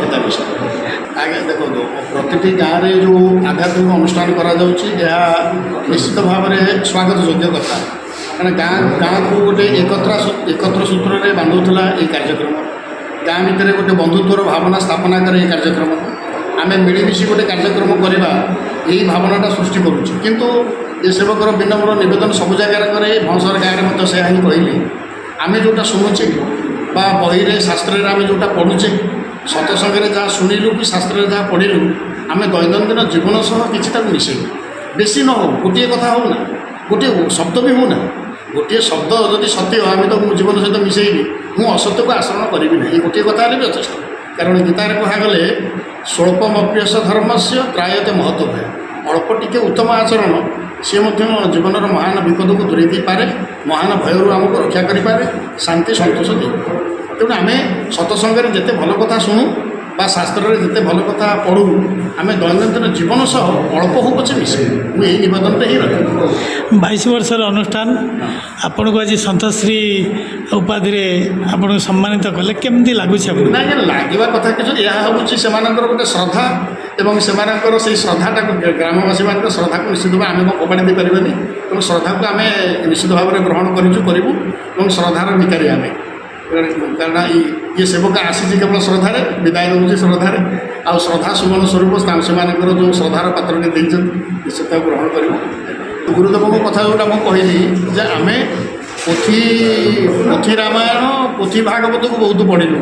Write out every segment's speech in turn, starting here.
ଗୀତା ବିଷୟ। ଆଜ୍ଞା ଦେଖନ୍ତୁ, ପ୍ରତିଟି ଗାଁରେ ଯେଉଁ ଆଧ୍ୟାତ୍ମିକ ଅନୁଷ୍ଠାନ କରାଯାଉଛି ଏହା ନିଶ୍ଚିତ ଭାବରେ ସ୍ୱାଗତ ଯୋଗ୍ୟ କଥା। କାରଣ ଗାଁକୁ ଗୋଟେ ଏକତ୍ର ସୂତ୍ରରେ ବାନ୍ଧୁଥିଲା ଏହି କାର୍ଯ୍ୟକ୍ରମ। ଗାଁ ଭିତରେ ଗୋଟେ ବନ୍ଧୁତ୍ୱର ଭାବନା ସ୍ଥାପନା କରେ ଏହି କାର୍ଯ୍ୟକ୍ରମ। ଆମେ ମିଳିମିଶି ଗୋଟେ କାର୍ଯ୍ୟକ୍ରମ କରିବା, ଏହି ଭାବନାଟା ସୃଷ୍ଟି କରୁଛି। କିନ୍ତୁ ଏ ସେବକର ବିନମ୍ର ନିବେଦନ ସବୁ ଜାଗାରେ କରେ, ଭଂସର ଗାଁରେ ମଧ୍ୟ ସେୟା ହିଁ କହିଲି। ଆମେ ଯେଉଁଟା ଶୁଣୁଛେ ବା ବହିରେ ଶାସ୍ତ୍ରରେ ଆମେ ଯେଉଁଟା ପଢ଼ୁଛେ, ସତସଙ୍ଗରେ ଯାହା ଶୁଣିଲୁ କି ଶାସ୍ତ୍ରରେ ଯାହା ପଢ଼ିଲୁ, ଆମେ ଦୈନନ୍ଦିନ ଜୀବନ ସହ କିଛିଟାକୁ ମିଶେଇବୁ। ବେଶୀ ନ ହେଉ, ଗୋଟିଏ କଥା ହେଉ ନା, ଗୋଟିଏ ଶବ୍ଦ ବି ହେଉ ନା, ଗୋଟିଏ ଶବ୍ଦ ଯଦି ସତ୍ୟ ଆମେ ତ ଜୀବନ ସହିତ ମିଶେଇବି, ମୁଁ ଅସତ୍ୟକୁ ଆଚରଣ କରିବି ନାହିଁ, ଗୋଟିଏ କଥା ହେଲେ ବି ଯଥେଷ୍ଟ। କାରଣ ଗୀତାରେ କୁହାଗଲେ ସ୍ୱଳ୍ପମପ୍ୟସ ଧର୍ମସ୍ୟ ତ୍ରାୟତେ ମହତ ଭୟ। ଅଳ୍ପ ଟିକେ ଉତ୍ତମ ଆଚରଣ ସିଏ ମଧ୍ୟ ଜୀବନର ମହାନ ବିପଦକୁ ଦୂରେଇ ଦେଇପାରେ, ମହାନ ଭୟରୁ ଆମକୁ ରକ୍ଷା କରିପାରେ, ଶାନ୍ତି ସନ୍ତୋଷ ଦେଇପାରେ। ତେଣୁ ଆମେ ସତସଙ୍ଗରେ ଯେତେ ଭଲ କଥା ଶୁଣୁ ବା ଶାସ୍ତ୍ରରେ ଯେତେ ଭଲ କଥା ପଢ଼ୁ, ଆମେ ଦୈନନ୍ଦିନ ଜୀବନ ସହ ଅଳ୍ପ ହଉ ପଛେ ମିଶେଇବୁ। ମୁଁ ଏହି ନିବେଦନଟା ହିଁ ରଖିବି। 22 ବର୍ଷର ଅନୁଷ୍ଠାନ, ଆପଣଙ୍କୁ ଆଜି ସନ୍ତଶ୍ରୀ ଉପାଧିରେ ଆପଣଙ୍କୁ ସମ୍ମାନିତ କଲେ, କେମିତି ଲାଗୁଛି ଆପଣଙ୍କୁ? ନାଇଁ ଆଜ୍ଞା, ଲାଗିବା କଥା କିଛି, ଏହା ହେଉଛି ସେମାନଙ୍କର ଗୋଟେ ଶ୍ରଦ୍ଧା ଏବଂ ସେମାନଙ୍କର ସେଇ ଶ୍ରଦ୍ଧାଟାକୁ, ଗ୍ରାମବାସୀମାନଙ୍କର ଶ୍ରଦ୍ଧାକୁ ନିଶ୍ଚିତ ଭାବେ ଆମେ ଫୋପାଡ଼ି ଦେଇପାରିବାନି। ତେଣୁ ଶ୍ରଦ୍ଧାକୁ ଆମେ ନିଶ୍ଚିତ ଭାବରେ ଗ୍ରହଣ କରିବୁ ଏବଂ ଶ୍ରଦ୍ଧାର ଭିକାରୀ ଆମେ। କାରଣ ଇଏ ସେବକ ଆସିଛି କେବଳ ଶ୍ରଦ୍ଧାରେ, ବିଦାୟ ନେଉଛି ଶ୍ରଦ୍ଧାରେ। ଆଉ ଶ୍ରଦ୍ଧା ସୁମନ ସ୍ୱରୂପ ସେମାନଙ୍କର ଯେଉଁ ଶ୍ରଦ୍ଧାର ପାତ୍ରଟି ଦେଇଛନ୍ତି, ନିଶ୍ଚିତ ତାକୁ ଗ୍ରହଣ କରିବୁ। ଗୁରୁଦେବଙ୍କ କଥା ଯେଉଁଟା ମୁଁ କହିଲି ଯେ ଆମେ ପୋଥି ରାମାୟଣ, ପୋଥି ଭାଗବତକୁ ବହୁତ ପଢ଼ିଲୁ।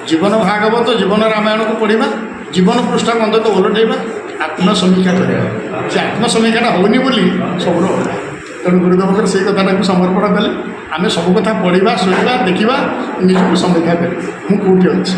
ଜୀବନ ଭାଗବତ, ଜୀବନ ରାମାୟଣକୁ ପଢ଼ିବା, ଜୀବନ ପୃଷ୍ଠାକୁ ଅନ୍ତତଃ ଓଲଟେଇବା, ଆତ୍ମସମୀକ୍ଷା କରିବା। ସେ ଆତ୍ମସମୀକ୍ଷାଟା ହେଉନି ବୋଲି ସବୁର ହେଲା। ତେଣୁ ଗୁରୁଦେବଙ୍କର ସେଇ କଥାଟାକୁ ସମର୍ପଣ କଲେ। ଆମେ ସବୁ କଥା ପଢ଼ିବା, ଶୁଣିବା, ଦେଖିବା, ନିଜକୁ ସମୀକ୍ଷା କରିବା ମୁଁ କେଉଁଠି ଅଛି।